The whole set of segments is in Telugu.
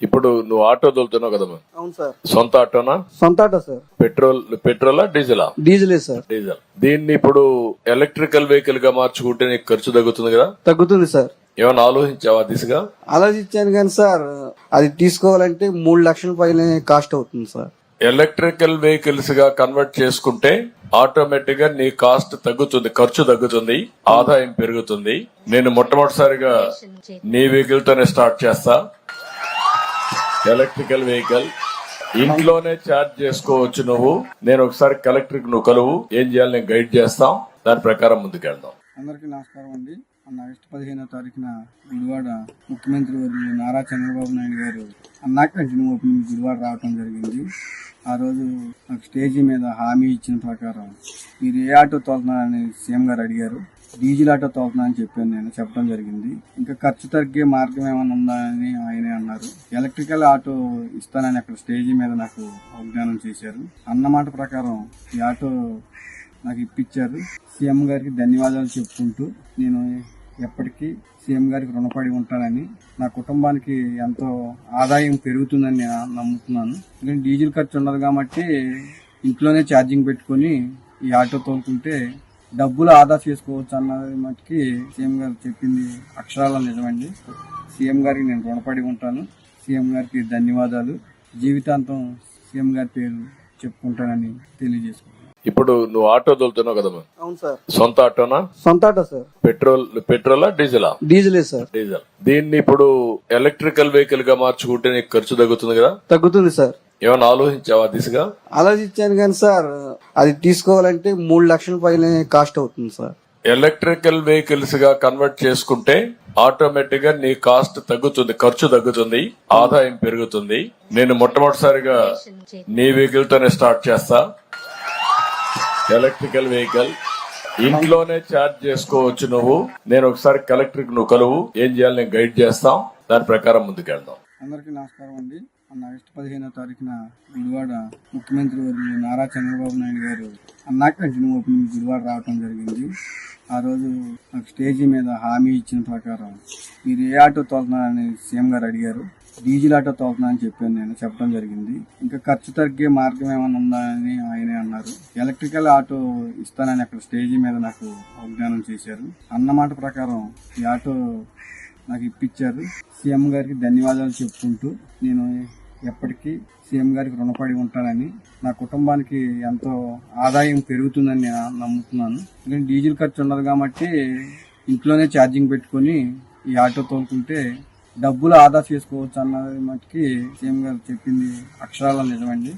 ఇప్పుడు నువ్వు ఆటో తోలుతున్నావు కదమ్మా, అవును సార్. సొంత ఆటోనా? సొంత ఆటో సార్. పెట్రోలా డీజిలా? డీజిలే సార్. డీజిల్. దీన్ని ఇప్పుడు ఎలక్ట్రికల్ వెహికల్ గా మార్చుకుంటే నీకు ఖర్చు తగ్గుతుంది కదా? తగ్గుతుంది సార్. ఏమైనా ఆలోచించావా దిశగా? ఆలోచించాను కానీ సార్, అది తీసుకోవాలంటే 3 లక్షల పైన కాస్ట్ అవుతుంది సార్. ఎలక్ట్రికల్ వెహికల్స్ గా కన్వర్ట్ చేసుకుంటే ఆటోమేటిక్ గా నీ కాస్ట్ తగ్గుతుంది, ఖర్చు తగ్గుతుంది, ఆదాయం పెరుగుతుంది. నేను మొట్టమొదటిసారిగా నీ వెహికల్ తోనే స్టార్ట్ చేస్తా. ఎలక్ట్రికల్ వెహికల్ ఇంట్లోనే ఛార్జ్ చేసుకోవచ్చు నువ్వు. నేను ఒకసారి కలెక్టర్ నువ్వు కలువు, ఏం చేయాలి నేను గైడ్ చేస్తాం, దాని ప్రకారం ముందుకెళ్దాం. అందరికీ నమస్కారం అండి. ఆగస్టు 15వ తారీఖున గుడివాడ ముఖ్యమంత్రి వర్యులు నారా చంద్రబాబు నాయుడు గారు అన్నా క్యాంటీన్ ఓపెనింగ్ గుడివాడ రావడం జరిగింది. ఆ రోజు నాకు స్టేజీ మీద హామీ ఇచ్చిన ప్రకారం మీరు ఏ ఆటో తోలుతున్నారని సీఎం గారు అడిగారు. డీజిల్ ఆటో తోలుతున్నా అని చెప్పడం జరిగింది. ఇంకా ఖర్చు తగ్గే మార్గం ఏమైనా ఉందా అని ఆయనే అన్నారు. ఎలక్ట్రికల్ ఆటో ఇస్తానని అక్కడ స్టేజీ మీద నాకు వాగ్దానం చేశారు. అన్నమాట ప్రకారం ఈ ఆటో నాకు ఇప్పించారు. సీఎం గారికి ధన్యవాదాలు చెప్పుకుంటూ నేను ఎప్పటికీ సీఎం గారికి రుణపడి ఉంటానని, నా కుటుంబానికి ఎంతో ఆదాయం పెరుగుతుందని నేను నమ్ముతున్నాను. ఎందుకంటే డీజిల్ ఖర్చు ఉండదు కాబట్టి ఇంట్లోనే ఛార్జింగ్ పెట్టుకుని ఈ ఆటో తోలుకుంటే డబ్బులు ఆదా చేసుకోవచ్చు అన్నది మటుకి సీఎం గారు చెప్పింది అక్షరాల నిజమండి. సీఎం గారికి నేను రుణపడి ఉంటాను. సీఎం గారికి ధన్యవాదాలు. జీవితాంతం సీఎం గారి పేరు చెప్పుకుంటానని తెలియజేసుకుంటాను. ఇప్పుడు నువ్వు ఆటో తోలుతున్నావు కదమ్మా, అవును సార్. సొంత ఆటోనా? సొంత ఆటో సార్. పెట్రోలా డీజిలా? డీజిలే సార్. డీజిల్. దీన్ని ఇప్పుడు ఎలక్ట్రికల్ వెహికల్ గా మార్చుకుంటే నీకు ఖర్చు తగ్గుతుంది కదా? తగ్గుతుంది సార్. ఏమైనా ఆలోచించావా దిశగా? ఆలోచించాను కానీ సార్, అది తీసుకోవాలంటే 3 లక్షల పైన కాస్ట్ అవుతుంది సార్. ఎలక్ట్రికల్ వెహికల్స్ గా కన్వర్ట్ చేసుకుంటే ఆటోమేటిక్ గా నీ కాస్ట్ తగ్గుతుంది, ఖర్చు తగ్గుతుంది, ఆదాయం పెరుగుతుంది. నేను మొట్టమొదటిసారిగా నీ వెహికల్ తోనే స్టార్ట్ చేస్తా. ఎలక్ట్రికల్ వెహికల్ ఇంట్లోనే ఛార్జ్ చేసుకోవచ్చు నువ్వు. నేను ఒకసారి కలెక్టర్ నువ్వు కలువు, ఏం చేయాలి నేను గైడ్ చేస్తాం, దాని ప్రకారం ముందుకెళ్దాం. అందరికీ నమస్కారం అండి. ఆగస్టు 15వ తారీఖున గుడివాడ ముఖ్యమంత్రి వర్యులు నారా చంద్రబాబు నాయుడు గారు అన్నా క్యాంటీన్ ఓపెనింగ్ గుడివాడ రావడం జరిగింది. ఆ రోజు నాకు స్టేజీ మీద హామీ ఇచ్చిన ప్రకారం మీరు ఏ ఆటో తోలుతున్నారని సీఎం గారు అడిగారు. డీజిల్ ఆటో తోలుతున్నా అని చెప్పడం జరిగింది. ఇంకా ఖర్చు తగ్గే మార్గం ఏమైనా ఉందా అని ఆయనే అన్నారు. ఎలక్ట్రికల్ ఆటో ఇస్తానని అక్కడ స్టేజీ మీద నాకు వాగ్దానం చేశారు. అన్నమాట ప్రకారం ఈ ఆటో నాకు ఇప్పించారు. సీఎం గారికి ధన్యవాదాలు చెప్పుకుంటూ నేను ఎప్పటికీ సీఎం గారికి రుణపడి ఉంటానని, నా కుటుంబానికి ఎంతో ఆదాయం పెరుగుతుందని నేను నమ్ముతున్నాను. ఎందుకంటే డీజిల్ ఖర్చు ఉండదు కాబట్టి ఇంట్లోనే ఛార్జింగ్ పెట్టుకుని ఈ ఆటో తోలుకుంటే డబ్బులు ఆదా చేసుకోవచ్చు అన్నది మటుకి సీఎం గారు చెప్పింది అక్షరాల నిజమండి.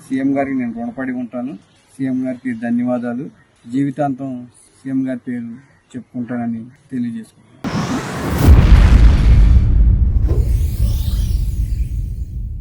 సీఎం గారికి నేను రుణపడి ఉంటాను. సీఎం గారికి ధన్యవాదాలు. జీవితాంతం సీఎం గారి పేరు చెప్పుకుంటానని తెలియజేసుకుంటాను.